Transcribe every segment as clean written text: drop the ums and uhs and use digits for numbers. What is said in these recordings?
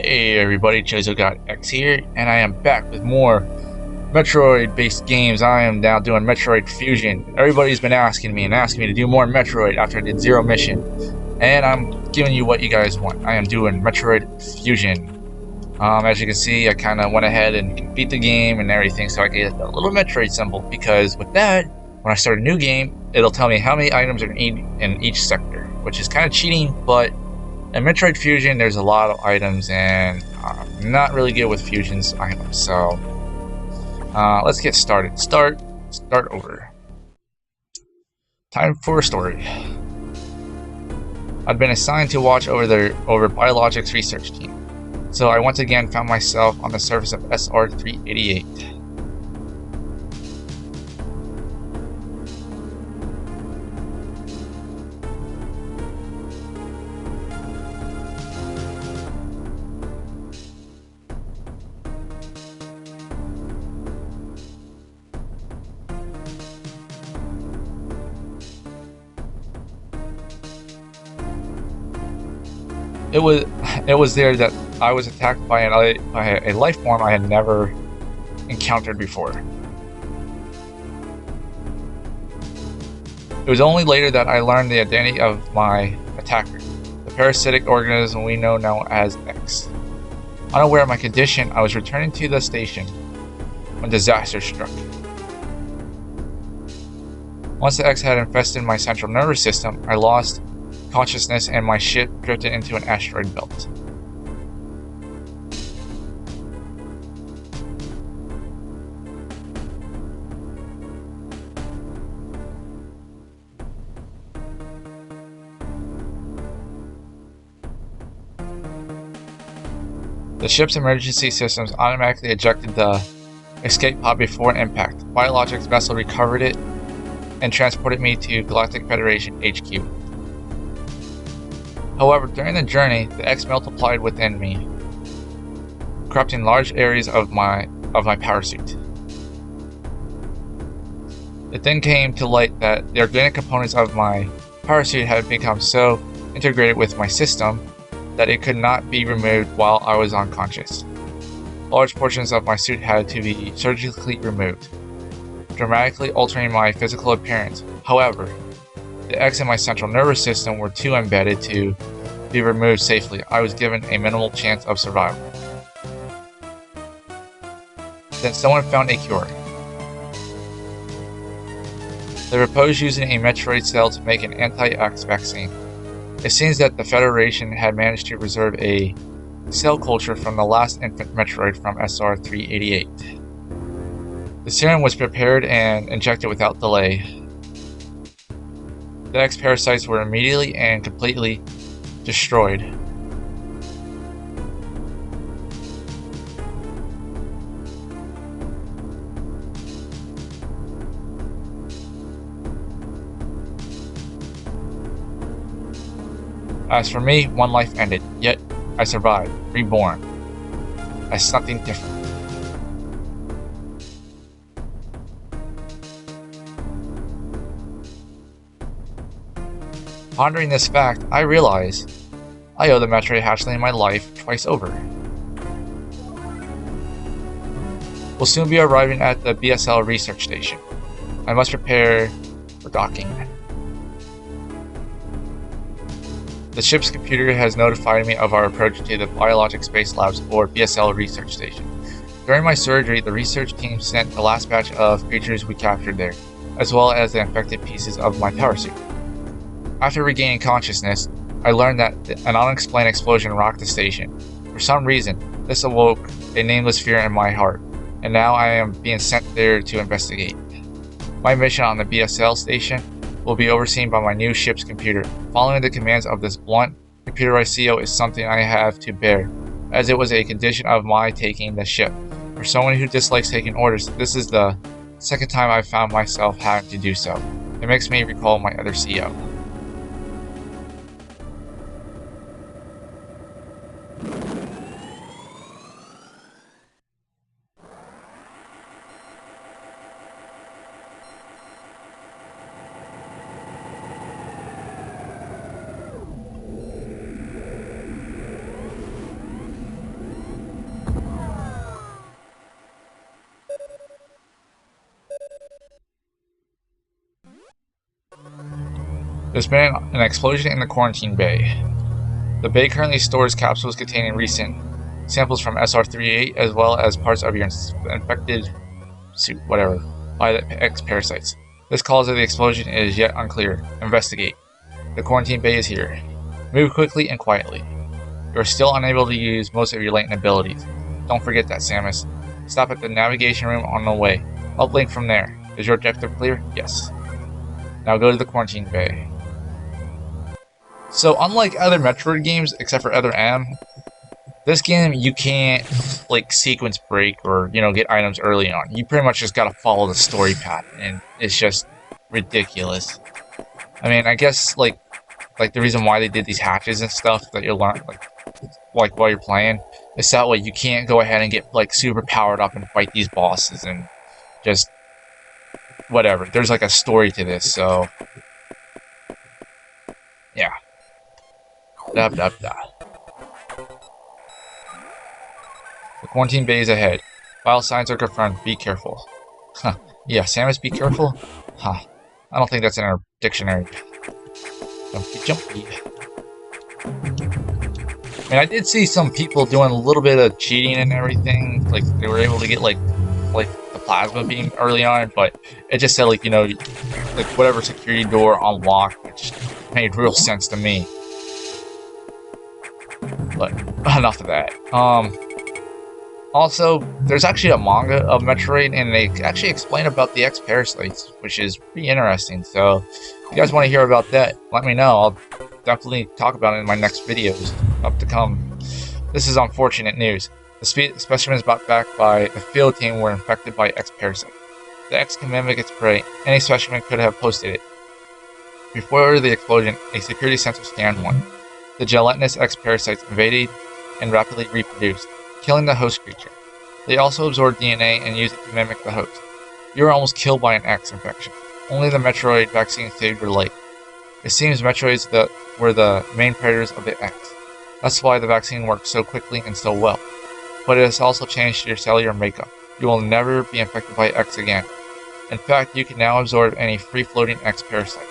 Hey everybody, Chozogod X here, and I am back with more Metroid-based games. I am now doing Metroid Fusion. Everybody's been asking me to do more Metroid after I did Zero Mission, and I'm giving you what you guys want. I am doing Metroid Fusion. As you can see, I kind of went ahead and beat the game and everything, so I get a little Metroid symbol, because with that, when I start a new game, it'll tell me how many items are in each sector, which is kind of cheating, but in Metroid Fusion, there's a lot of items, and I'm not really good with Fusion's items, so let's get started. Start over. Time for a story. I've been assigned to watch over Biologics research team, so I once again found myself on the surface of SR-388. It was there that I was attacked by a life form I had never encountered before. It was only later that I learned the identity of my attacker, the parasitic organism we know now as X. Unaware of my condition, I was returning to the station when disaster struck. Once the X had infested my central nervous system, I lost consciousness and my ship drifted into an asteroid belt. The ship's emergency systems automatically ejected the escape pod before impact. Biologics vessel recovered it and transported me to Galactic Federation HQ. However, during the journey, the X multiplied within me, corrupting large areas of my power suit. It then came to light that the organic components of my power suit had become so integrated with my system that it could not be removed while I was unconscious. Large portions of my suit had to be surgically removed, dramatically altering my physical appearance. However, the X in my central nervous system were too embedded to be removed safely. I was given a minimal chance of survival. Then someone found a cure. They proposed using a Metroid cell to make an anti-X vaccine. It seems that the Federation had managed to preserve a cell culture from the last infant Metroid from SR-388. The serum was prepared and injected without delay. The X parasites were immediately and completely destroyed. As for me, one life ended, yet I survived, reborn, as something different. Pondering this fact, I realize I owe the Metroid hatchling my life twice over. We'll soon be arriving at the BSL research station. I must prepare for docking. The ship's computer has notified me of our approach to the Biologic Space Labs, or BSL research station. During my surgery, the research team sent the last batch of creatures we captured there, as well as the infected pieces of my power suit. After regaining consciousness, I learned that an unexplained explosion rocked the station. For some reason, this awoke a nameless fear in my heart, and now I am being sent there to investigate. My mission on the BSL station will be overseen by my new ship's computer. Following the commands of this blunt, computerized CO is something I have to bear, as it was a condition of my taking the ship. For someone who dislikes taking orders, this is the second time I've found myself having to do so. It makes me recall my other CO. There's been an explosion in the quarantine bay. The bay currently stores capsules containing recent samples from SR-38 as well as parts of your infected suit, whatever, by the X parasites. This cause of the explosion is yet unclear. Investigate. The quarantine bay is here. Move quickly and quietly. You are still unable to use most of your latent abilities. Don't forget that, Samus. Stop at the navigation room on the way. Uplink from there. Is your objective clear? Yes. Now go to the quarantine bay. So unlike other Metroid games, except for Other M, this game you can't like sequence break or get items early on. You pretty much just gotta follow the story path, and it's just ridiculous. I mean, I guess like the reason why they did these hatches and stuff that you learn like while you're playing is that way you can't go ahead and get like super powered up and fight these bosses and just whatever. There's like a story to this, so yeah. Da. The quarantine bay is ahead. Vital signs are confirmed. Be careful. Huh. Yeah, Samus, be careful? Huh. I don't think that's in our dictionary. Jumpy. I mean, I did see some people doing a little bit of cheating and everything. Like, they were able to get, like the plasma beam early on, but it just said, like whatever security door unlocked, which made real sense to me. But enough of that. Also, there's actually a manga of Metroid, and they actually explain about the X parasites, which is pretty interesting. So, if you guys want to hear about that, let me know. I'll definitely talk about it in my next videos up to come. This is unfortunate news. The specimens brought back by the field team were infected by X parasite. The X can mimic its prey. Any specimen could have posted it. Before the explosion, a security sensor scanned one. The gelatinous X parasites invaded and rapidly reproduced, killing the host creature. They also absorb DNA and use it to mimic the host. You were almost killed by an X infection. Only the Metroid vaccine saved your life. It seems Metroids were the main predators of the X. That's why the vaccine worked so quickly and so well. But it has also changed your cellular makeup. You will never be infected by X again. In fact, you can now absorb any free-floating X parasites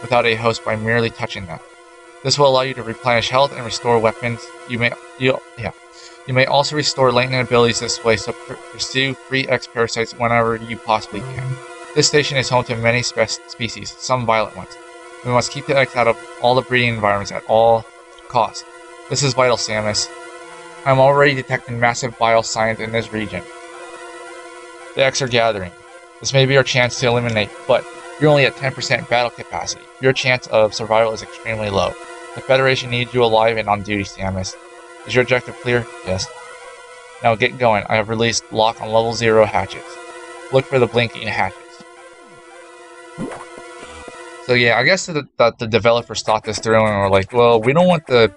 without a host by merely touching them. This will allow you to replenish health and restore weapons. You may also restore latent abilities this way, so pursue free X parasites whenever you possibly can. This station is home to many species, some violent ones. We must keep the X out of all the breeding environments at all costs. This is vital, Samus. I'm already detecting massive vital signs in this region. The X are gathering. This may be our chance to eliminate, but you're only at 10% battle capacity. Your chance of survival is extremely low. The Federation needs you alive and on duty, Samus. Is your objective clear? Yes. Now get going. I have released lock on level 0 hatches. Look for the blinking hatches. So yeah, I guess the developers thought this through and were like, well, we don't want the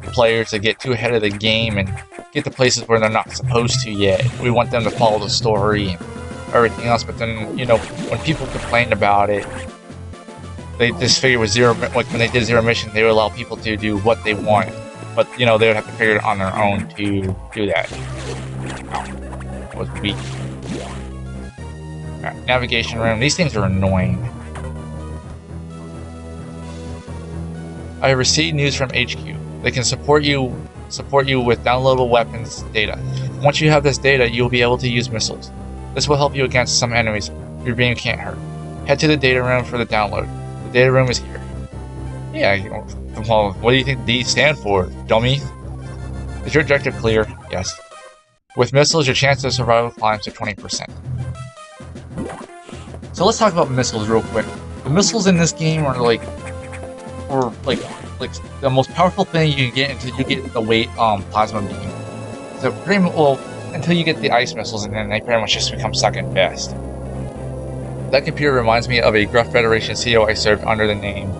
players to get too ahead of the game and get to places where they're not supposed to yet. We want them to follow the story and everything else. But then, when people complained about it, they just figured with when they did Zero Mission, they would allow people to do what they wanted. But, they would have to figure it on their own to do that. That was weak. Alright, navigation room. These things are annoying. I have received news from HQ. They can support you with downloadable weapons data. Once you have this data, you will be able to use missiles. This will help you against some enemies your beam can't hurt. Head to the data room for the download. The data room is here. Yeah, well, what do you think D stand for, dummy? Is your objective clear? Yes. With missiles, your chance of survival climbs to 20%. So let's talk about missiles real quick. The missiles in this game are like the most powerful thing you can get until you get the weight plasma beam. So pretty much, until you get the ice missiles, and then they pretty much just become second best. That computer reminds me of a Gruff Federation CEO I served under the name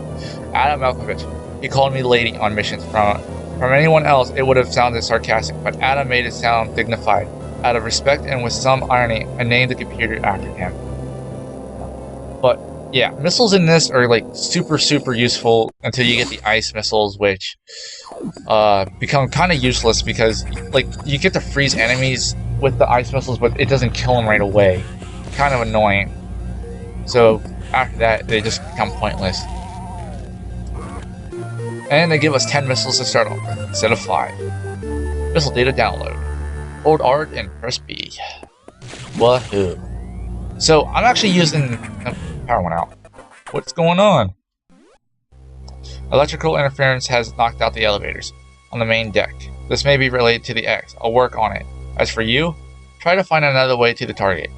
Adam Malkovich. He called me lady on missions. From anyone else, it would have sounded sarcastic, but Adam made it sound dignified. Out of respect and with some irony, I named the computer after him. But yeah, missiles in this are like super useful until you get the ice missiles, which become kind of useless because like you get to freeze enemies with the ice missiles, but it doesn't kill them right away. Kind of annoying. So After that, they just become pointless. And they give us 10 missiles to start off with, instead of 5. Missile data download. Hold Art and press B. Wahoo. So, I'm actually using... Oh, power went out. What's going on? Electrical interference has knocked out the elevators on the main deck. This may be related to the X. I'll work on it. As for you, try to find another way to the target.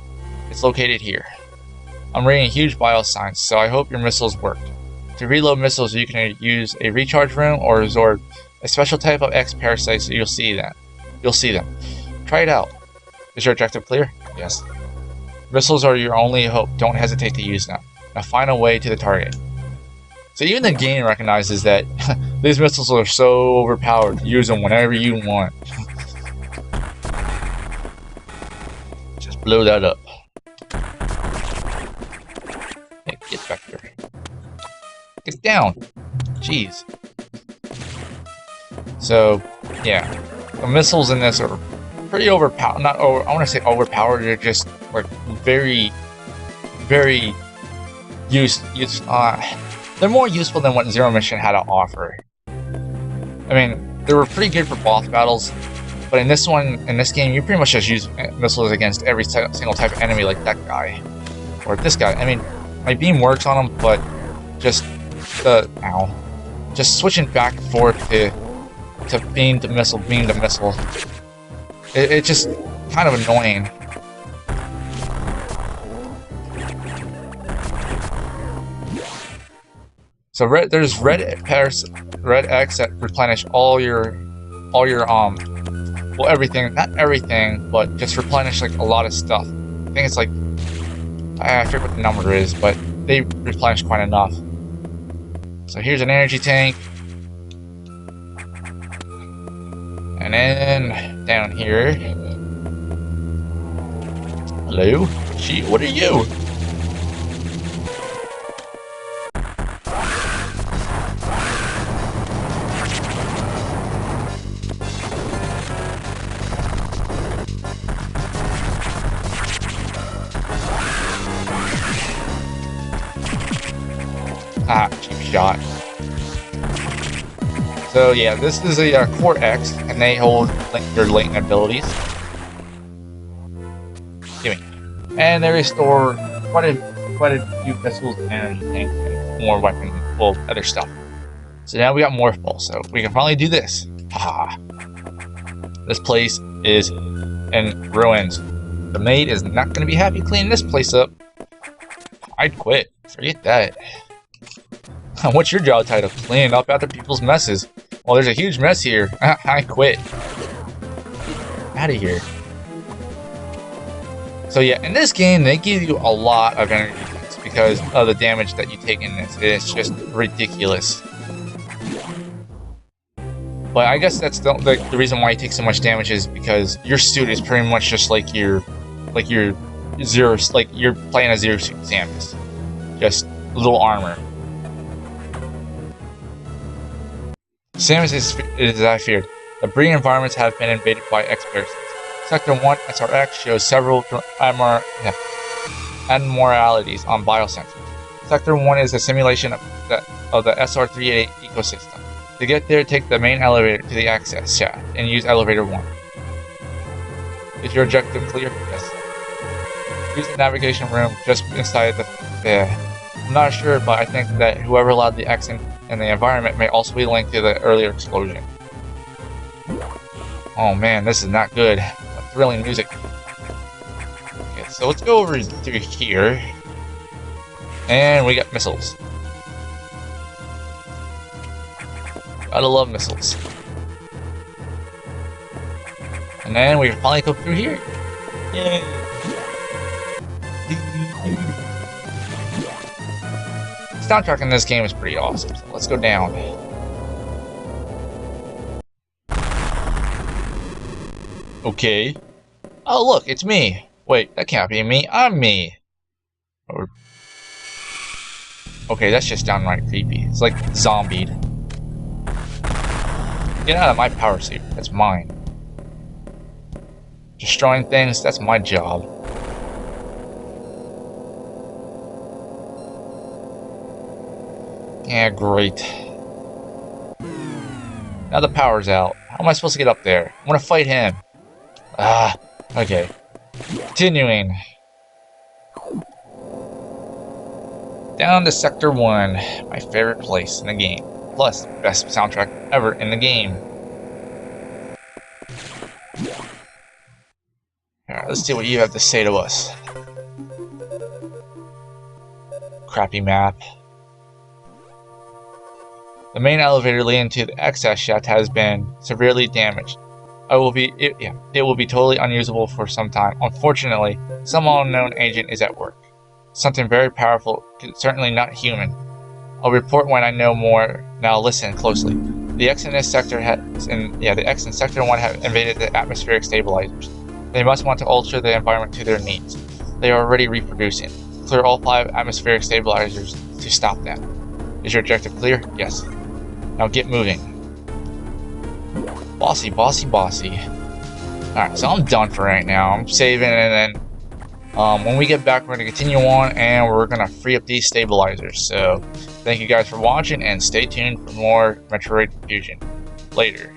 It's located here. I'm reading huge bio signs, so I hope your missiles worked. To reload missiles, you can use a recharge room or absorb a special type of X parasites so you'll see them. Try it out. Is your objective clear? Yes. Missiles are your only hope. Don't hesitate to use them. Now find a way to the target. So even the game recognizes that these missiles are so overpowered. Use them whenever you want. Just blow that up. Hey, get back here. Get down. Jeez. So, yeah. The missiles in this are pretty overpowered. Not over. I want to say overpowered. They're just like very they're more useful than what Zero Mission had to offer. I mean, they were pretty good for boss battles, but in this game, you pretty much just use missiles against every single type of enemy, like that guy or this guy. I mean, my beam works on them, but just switching back and forth to beam to missile, it's just kind of annoying. So there's red X that replenish all your well, everything, not everything, but just replenish like a lot of stuff. I think it's like, I forget what the number is, but they replenish quite enough. So here's an energy tank. And then down here. Hello? Gee, what are you? Ah, cheap shot. So yeah, this is a Core X, and they hold your latent abilities. Gimme. And they restore quite a few missiles and energy tanks and more weapons, well, other stuff. So now we got more full, so we can finally do this. Haha. This place is in ruins. The maid is not going to be happy cleaning this place up. I'd quit. Forget that. What's your job title? Cleaning up after people's messes. Well, there's a huge mess here. I quit. Out of here. So yeah, in this game, they give you a lot of energy tanks because of the damage that you take in this. It's just ridiculous. But I guess that's the reason why you take so much damage is because your suit is pretty much just like your zero, like you're playing a Zero Suit Samus. Just a little armor. Samus is as I feared. The breeding environments have been invaded by X-parasites. Sector 1 SRX shows several abnormalities on biosensors. Sector 1 is a simulation of the SR-388 ecosystem. To get there, take the main elevator to the access shaft and use elevator 1. Is your objective clear? Yes. Use the navigation room just inside the... I'm not sure, but I think that whoever allowed the X in the environment may also be linked to the earlier explosion. Oh man, this is not good. Thrilling music. Okay, so let's go over to here. And we got missiles. Gotta love missiles. And then we finally come through here. Yay! Soundtrack in this game is pretty awesome, so let's go down. Okay. Oh look, it's me. Wait, that can't be me. I'm me. Or... okay, that's just downright creepy. It's like zombied. Get out of my power suit. That's mine. Destroying things, that's my job. Yeah, great. Now the power's out. How am I supposed to get up there? I want to fight him. Ah, okay. Continuing. Down to Sector 1, my favorite place in the game. Plus, best soundtrack ever in the game. Alright, let's see what you have to say to us. Crappy map. The main elevator leading to the access shaft has been severely damaged. It will be totally unusable for some time. Unfortunately, some unknown agent is at work. Something very powerful, certainly not human. I'll report when I know more. Now listen closely. The X in Sector 1 have invaded the atmospheric stabilizers. They must want to alter the environment to their needs. They are already reproducing. Clear all 5 atmospheric stabilizers to stop them. Is your objective clear? Yes. Now get moving. Bossy, bossy, bossy. Alright, so I'm done for right now. I'm saving, and then when we get back, we're going to continue on, and we're going to free up these stabilizers. So, thank you guys for watching, and stay tuned for more Metroid Fusion. Later.